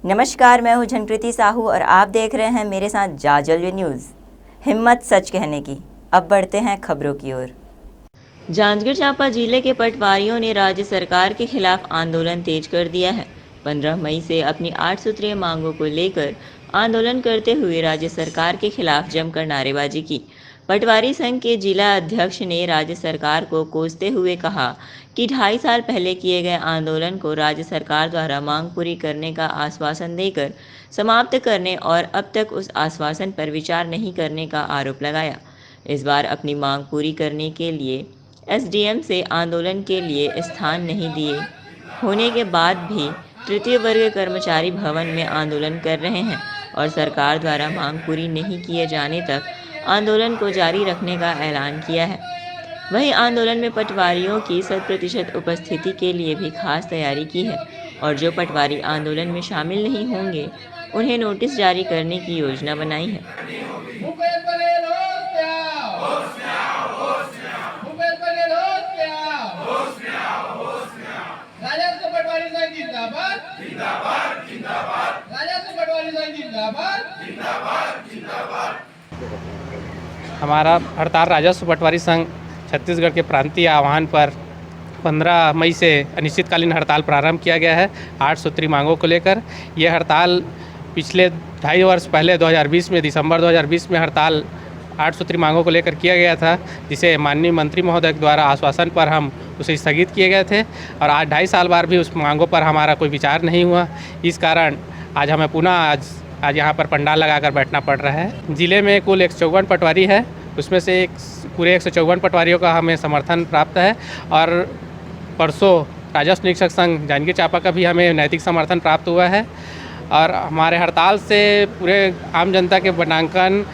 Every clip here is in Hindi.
नमस्कार, मैं हूं झनप्रीति साहू और आप देख रहे हैं मेरे साथ जाजल्य न्यूज़। हिम्मत सच कहने की। अब बढ़ते हैं खबरों की ओर। जांजगीर चांपा जिले के पटवारियों ने राज्य सरकार के खिलाफ आंदोलन तेज कर दिया है। 15 मई से अपनी 8 सूत्रीय मांगों को लेकर आंदोलन करते हुए राज्य सरकार के खिलाफ जमकर नारेबाजी की। पटवारी संघ के जिला अध्यक्ष ने राज्य सरकार को कोसते हुए कहा कि 2.5 साल पहले किए गए आंदोलन को राज्य सरकार द्वारा मांग पूरी करने का आश्वासन देकर समाप्त करने और अब तक उस आश्वासन पर विचार नहीं करने का आरोप लगाया। इस बार अपनी मांग पूरी करने के लिए एसडीएम से आंदोलन के लिए स्थान नहीं दिए होने के बाद भी तृतीय वर्ग कर्मचारी भवन में आंदोलन कर रहे हैं और सरकार द्वारा मांग पूरी नहीं किए जाने तक आंदोलन को जारी रखने का ऐलान किया है। वहीं आंदोलन में पटवारियों की 100% उपस्थिति के लिए भी खास तैयारी की है और जो पटवारी आंदोलन में शामिल नहीं होंगे उन्हें नोटिस जारी करने की योजना बनाई है। हमारा हड़ताल राजस्व पटवारी संघ छत्तीसगढ़ के प्रांतीय आह्वान पर 15 मई से अनिश्चितकालीन हड़ताल प्रारंभ किया गया है 8 सूत्री मांगों को लेकर। यह हड़ताल पिछले 2.5 वर्ष पहले 2020 में दिसंबर 2020 में हड़ताल 8 सूत्री मांगों को लेकर किया गया था, जिसे माननीय मंत्री महोदय द्वारा आश्वासन पर हम उसे स्थगित किए गए थे और आज 2.5 साल बाद भी उस मांगों पर हमारा कोई विचार नहीं हुआ। इस कारण आज हमें पुनः आज यहाँ पर पंडाल लगाकर बैठना पड़ रहा है। ज़िले में कुल 154 पटवारी है, उसमें से पूरे 154 पटवारियों का हमें समर्थन प्राप्त है और परसों राजस्व निरीक्षक संघ जांजगीर चांपा का भी हमें नैतिक समर्थन प्राप्त हुआ है। और हमारे हड़ताल से पूरे आम जनता के बनांकन,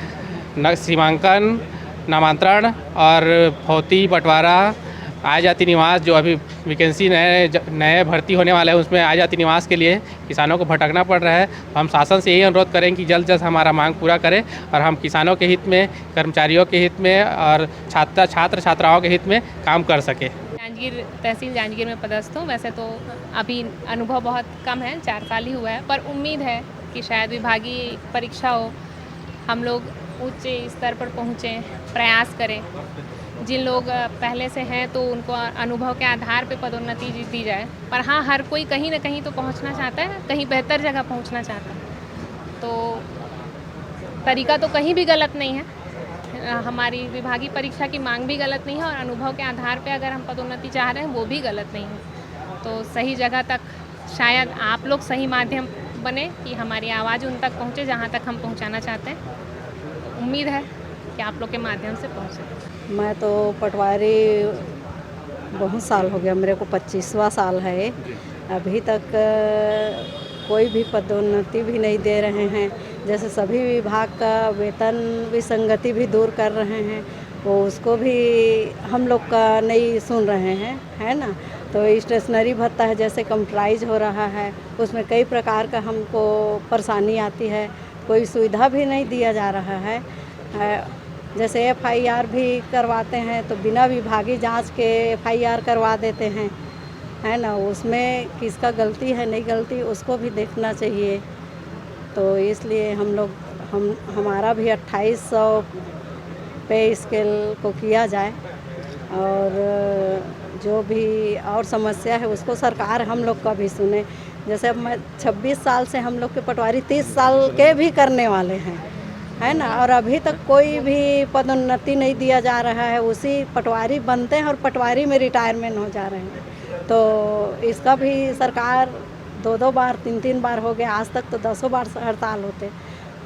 सीमांकन, नामांतरण और भौती बंटवारा, आय जाति निवास जो अभी वैकेंसी नए भर्ती होने वाले हैं उसमें आय जाति निवास के लिए किसानों को भटकना पड़ रहा है। हम शासन से यही अनुरोध करें कि जल्द से जल्द हमारा मांग पूरा करें और हम किसानों के हित में, कर्मचारियों के हित में और छात्र छात्राओं के हित में काम कर सके। जांजगीर तहसील जांजगीर में पदस्थ हूँ। वैसे तो अभी अनुभव बहुत कम है, 4 साल ही हुआ है, पर उम्मीद है कि शायद विभागीय परीक्षा हो, हम लोग उच्च स्तर पर पहुँचें, प्रयास करें। जिन लोग पहले से हैं तो उनको अनुभव के आधार पे पदोन्नति दी जाए, पर हाँ, हर कोई कहीं ना कहीं तो पहुंचना चाहता है, कहीं बेहतर जगह पहुंचना चाहता है। तो तरीका तो कहीं भी गलत नहीं है, हमारी विभागीय परीक्षा की मांग भी गलत नहीं है और अनुभव के आधार पे अगर हम पदोन्नति चाह रहे हैं वो भी गलत नहीं है। तो सही जगह तक शायद आप लोग सही माध्यम बने कि हमारी आवाज़ उन तक पहुँचे जहाँ तक हम पहुँचाना चाहते हैं। तो उम्मीद है कि आप लोग के माध्यम से पहुँचे। मैं तो पटवारी बहुत साल हो गया, मेरे को 25वां साल है। अभी तक कोई भी पदोन्नति भी नहीं दे रहे हैं। जैसे सभी विभाग का वेतन विसंगति भी दूर कर रहे हैं, वो उसको भी हम लोग का नहीं सुन रहे हैं, है ना। तो स्टेशनरी भत्ता है, जैसे कंप्यूटराइज हो रहा है, उसमें कई प्रकार का हमको परेशानी आती है, कोई सुविधा भी नहीं दिया जा रहा है। जैसे एफआईआर भी करवाते हैं तो बिना विभागीय जांच के एफआईआर करवा देते हैं, है ना। उसमें किसका गलती है नहीं गलती उसको भी देखना चाहिए। तो इसलिए हमारा भी 2800 पे स्केल को किया जाए और जो भी और समस्या है उसको सरकार हम लोग का भी सुने। जैसे अब मैं 26 साल से हम लोग के पटवारी 30 साल के भी करने वाले हैं, है ना, और अभी तक कोई भी पदोन्नति नहीं दिया जा रहा है। उसी पटवारी बनते हैं और पटवारी में रिटायरमेंट हो जा रहे हैं। तो इसका भी सरकार 2-2 बार 3-3 बार हो गया, आज तक तो 10 बार हड़ताल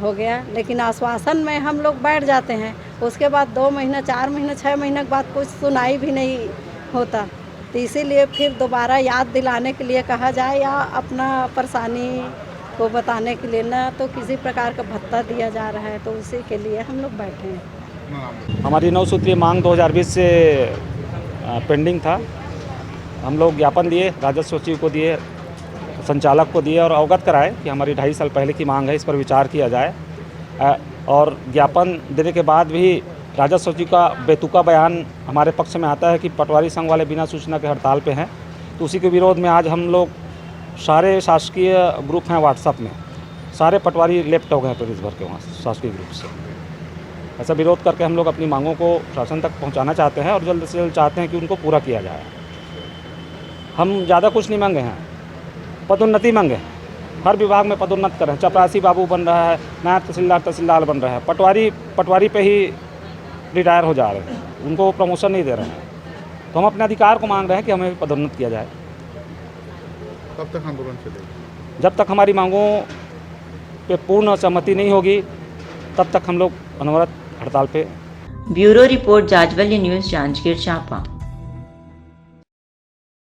हो गया, लेकिन आश्वासन में हम लोग बैठ जाते हैं। उसके बाद 2 महीना 4 महीना 6 महीने के बाद कुछ सुनाई भी नहीं होता। तो इसीलिए फिर दोबारा याद दिलाने के लिए कहा जाए या अपना परेशानी को बताने के लिए, ना तो किसी प्रकार का भत्ता दिया जा रहा है, तो उसी के लिए हम लोग बैठे हैं। हमारी 9 सूत्रीय मांग 2020 से पेंडिंग था। हम लोग ज्ञापन दिए, राजस्व सचिव को दिए, संचालक को दिए और अवगत कराए कि हमारी 2.5 साल पहले की मांग है, इस पर विचार किया जाए। और ज्ञापन देने के बाद भी राजस्व सचिव का बेतुका बयान हमारे पक्ष में आता है कि पटवारी संघ वाले बिना सूचना के हड़ताल पे हैं। तो उसी के विरोध में आज हम लोग सारे शासकीय ग्रुप हैं व्हाट्सएप में, सारे पटवारी लेफ्ट हो गए हैं प्रदेश भर के वहाँ शासकीय ग्रुप से। ऐसा विरोध करके हम लोग अपनी मांगों को शासन तक पहुँचाना चाहते हैं और जल्द से जल्द चाहते हैं कि उनको पूरा किया जाए। हम ज़्यादा कुछ नहीं मांगे हैं, पदोन्नति मांगे हैं। हर विभाग में पदोन्नत करें, चपरासी बाबू बन रहा है, नायब तहसीलदार बन रहा है, पटवारी पे ही रिटायर हो जा रहे हैं, उनको प्रमोशन नहीं दे रहे हैं। तो हम अपने अधिकार को मांग रहे हैं कि हमें पदोन्नत किया जाए। कब तक आंदोलन चलेगा? जब तक हमारी मांगों पे पूर्ण सहमति नहीं होगी तब तक हम लोग अनवरत हड़ताल पे। Bureau report Jajwalya news, Janjgir Champa.